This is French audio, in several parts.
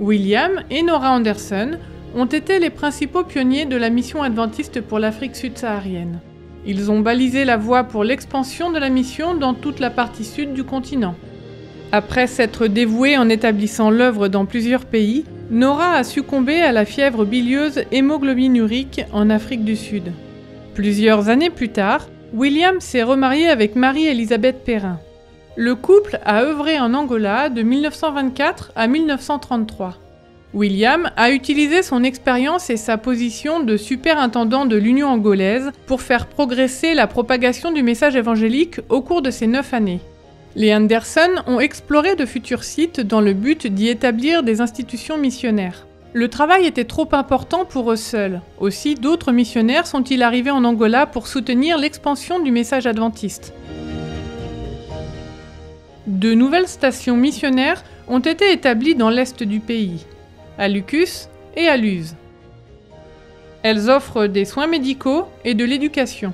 William et Nora Anderson ont été les principaux pionniers de la mission adventiste pour l'Afrique subsaharienne. Ils ont balisé la voie pour l'expansion de la mission dans toute la partie sud du continent. Après s'être dévouée en établissant l'œuvre dans plusieurs pays, Nora a succombé à la fièvre bilieuse hémoglobinurique en Afrique du Sud. Plusieurs années plus tard, William s'est remarié avec Marie-Élisabeth Perrin. Le couple a œuvré en Angola de 1924 à 1933. William a utilisé son expérience et sa position de superintendant de l'Union angolaise pour faire progresser la propagation du message évangélique au cours de ces 9 années. Les Anderson ont exploré de futurs sites dans le but d'y établir des institutions missionnaires. Le travail était trop important pour eux seuls. Aussi, d'autres missionnaires sont-ils arrivés en Angola pour soutenir l'expansion du message adventiste. De nouvelles stations missionnaires ont été établies dans l'est du pays, à Lucus et à Luz. Elles offrent des soins médicaux et de l'éducation.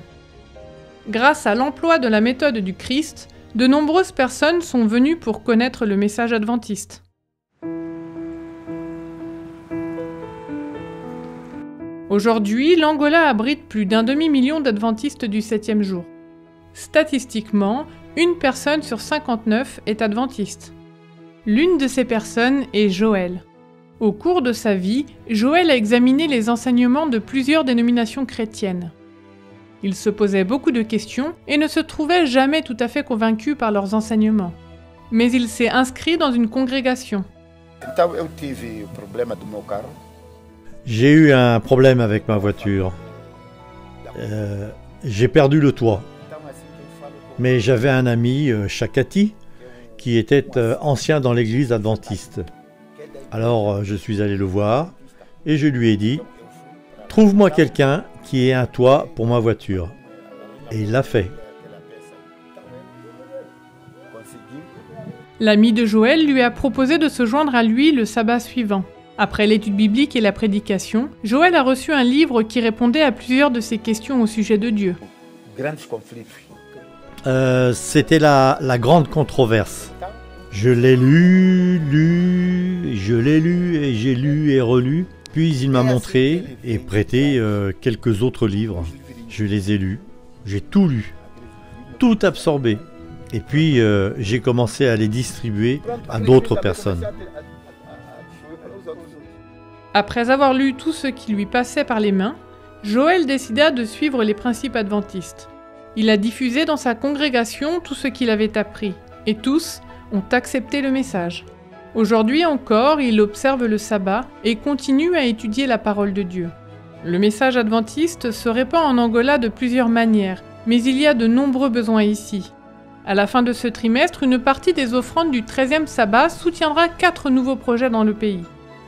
Grâce à l'emploi de la méthode du Christ, de nombreuses personnes sont venues pour connaître le message adventiste. Aujourd'hui, l'Angola abrite plus d'1 demi-million d'adventistes du 7e jour. Statistiquement, une personne sur 59 est adventiste. L'une de ces personnes est Joël. Au cours de sa vie, Joël a examiné les enseignements de plusieurs dénominations chrétiennes. Il se posait beaucoup de questions et ne se trouvait jamais tout à fait convaincu par leurs enseignements. Mais il s'est inscrit dans une congrégation. J'ai eu un problème avec ma voiture. J'ai perdu le toit. Mais j'avais un ami, Chakati, qui était ancien dans l'église adventiste. Alors je suis allé le voir et je lui ai dit « Trouve-moi quelqu'un qui ait un toit pour ma voiture. » Et il l'a fait. L'ami de Joël lui a proposé de se joindre à lui le sabbat suivant. Après l'étude biblique et la prédication, Joël a reçu un livre qui répondait à plusieurs de ses questions au sujet de Dieu. C'était la grande controverse. Je l'ai lu, je l'ai lu et j'ai lu et relu. Puis il m'a montré et prêté quelques autres livres. Je les ai lus, j'ai tout lu, tout absorbé. Et puis j'ai commencé à les distribuer à d'autres personnes. Après avoir lu tout ce qui lui passait par les mains, Joël décida de suivre les principes adventistes. Il a diffusé dans sa congrégation tout ce qu'il avait appris, et tous ont accepté le message. Aujourd'hui encore, il observe le sabbat et continue à étudier la parole de Dieu. Le message adventiste se répand en Angola de plusieurs manières, mais il y a de nombreux besoins ici. À la fin de ce trimestre, une partie des offrandes du 13e sabbat soutiendra 4 nouveaux projets dans le pays.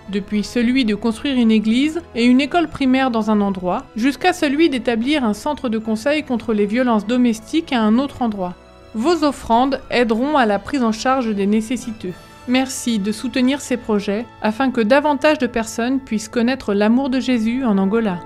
Depuis celui de construire une église et une école primaire dans un endroit, jusqu'à celui d'établir un centre de conseil contre les violences domestiques à un autre endroit. Vos offrandes aideront à la prise en charge des nécessiteux. Merci de soutenir ces projets afin que davantage de personnes puissent connaître l'amour de Jésus en Angola.